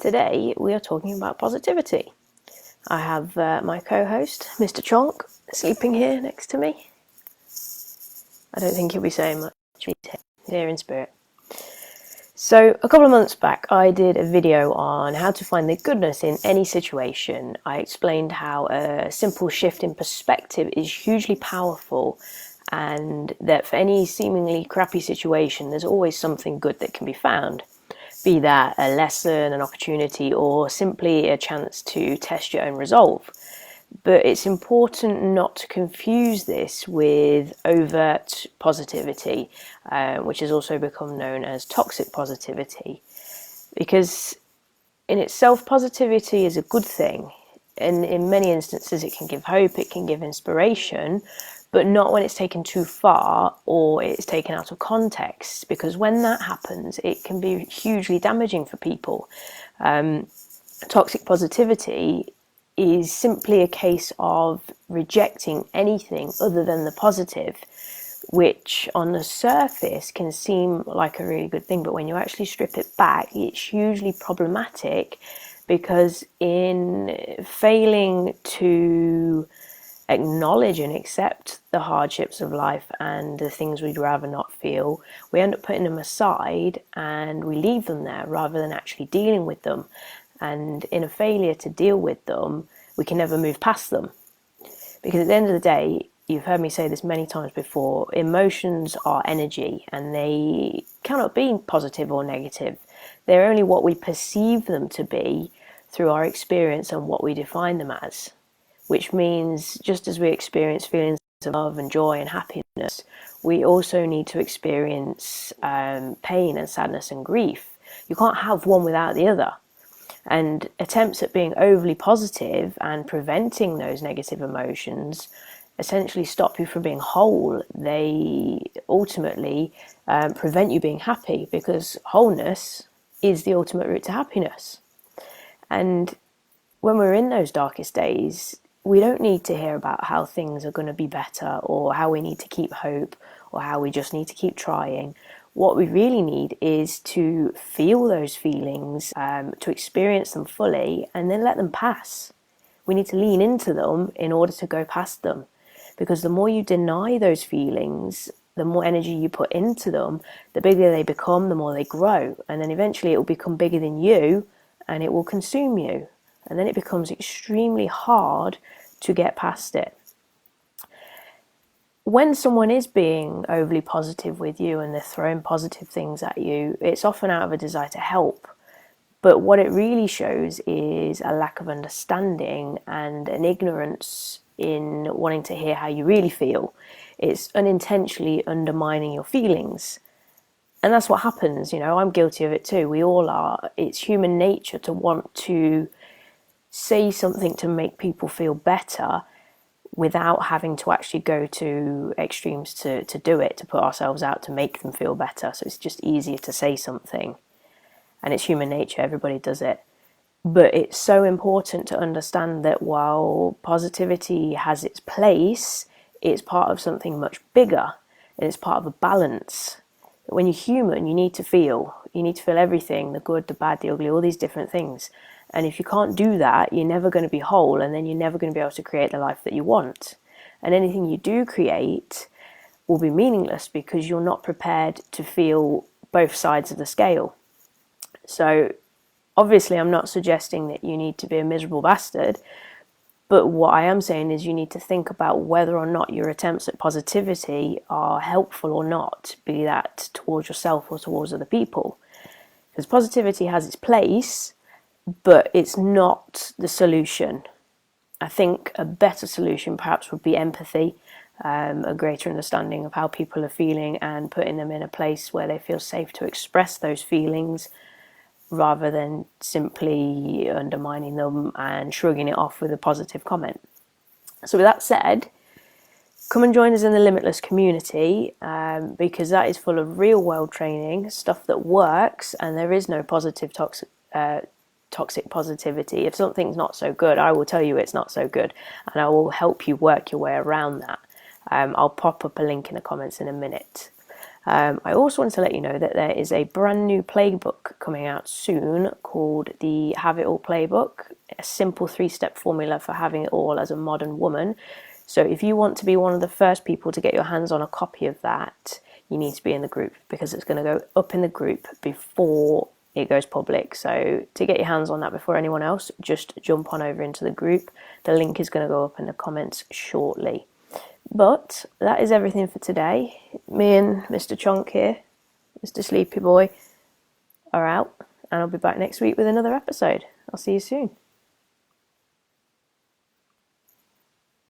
Today we are talking about positivity. I have my co-host, Mr. Chonk, sleeping here next to me. I don't think he'll be saying much, he's here in spirit. So a couple of months back I did a video on how to find the goodness in any situation. I explained how a simple shift in perspective is hugely powerful, and that for any seemingly crappy situation there's always something good that can be found. Be that a lesson, an opportunity, or simply a chance to test your own resolve. But it's important not to confuse this with overt positivity, which has also become known as toxic positivity. Because in itself, positivity is a good thing. And in many instances, it can give hope, it can give inspiration, but not when it's taken too far or it's taken out of context, because when that happens, it can be hugely damaging for people. Toxic positivity is simply a case of rejecting anything other than the positive, which on the surface can seem like a really good thing, but when you actually strip it back, it's hugely problematic, because in failing to acknowledge and accept the hardships of life and the things we'd rather not feel, we end up putting them aside and we leave them there rather than actually dealing with them. And in a failure to deal with them, we can never move past them. Because at the end of the day, you've heard me say this many times before, emotions are energy and they cannot be positive or negative. They're only what we perceive them to be through our experience and what we define them as. Which means just as we experience feelings of love and joy and happiness, we also need to experience pain and sadness and grief. You can't have one without the other. And attempts at being overly positive and preventing those negative emotions essentially stop you from being whole. They ultimately prevent you being happy, because wholeness is the ultimate route to happiness. And when we're in those darkest days, we don't need to hear about how things are going to be better, or how we need to keep hope, or how we just need to keep trying. What we really need is to feel those feelings, to experience them fully, and then let them pass. We need to lean into them in order to go past them. Because the more you deny those feelings, the more energy you put into them, the bigger they become, the more they grow. And then eventually it will become bigger than you, and it will consume you. And then it becomes extremely hard to get past it. When someone is being overly positive with you and they're throwing positive things at you, it's often out of a desire to help. But what it really shows is a lack of understanding and an ignorance in wanting to hear how you really feel. It's unintentionally undermining your feelings. And that's what happens, I'm guilty of it too. We all are. It's human nature to want to say something to make people feel better without having to actually go to extremes to do it, to put ourselves out to make them feel better. So it's just easier to say something. And it's human nature, everybody does it. But it's so important to understand that while positivity has its place, it's part of something much bigger, and it's part of a balance. When you're human, you need to feel. You need to feel everything, the good, the bad, the ugly, all these different things. And if you can't do that, you're never going to be whole, and then you're never going to be able to create the life that you want. And anything you do create will be meaningless because you're not prepared to feel both sides of the scale. So obviously I'm not suggesting that you need to be a miserable bastard, but what I am saying is you need to think about whether or not your attempts at positivity are helpful or not, be that towards yourself or towards other people. Because positivity has its place, but it's not the solution. I think a better solution perhaps would be empathy, a greater understanding of how people are feeling, and putting them in a place where they feel safe to express those feelings, rather than simply undermining them and shrugging it off with a positive comment. So with that said, come and join us in the Limitless community, because that is full of real world training, stuff that works, and there is no positive toxic positivity. If something's not so good, I will tell you it's not so good, and I will help you work your way around that. I'll pop up a link in the comments in a minute. I also wanted to let you know that there is a brand new playbook coming out soon called the Have It All Playbook, a simple 3-step formula for having it all as a modern woman. So if you want to be one of the first people to get your hands on a copy of that, you need to be in the group, because it's going to go up in the group before it goes public. So to get your hands on that before anyone else, just jump on over into the group. The link is going to go up in the comments shortly. But that is everything for today. Me and Mr. Chonk here, Mr. Sleepy Boy, are out, and I'll be back next week with another episode. I'll see you soon.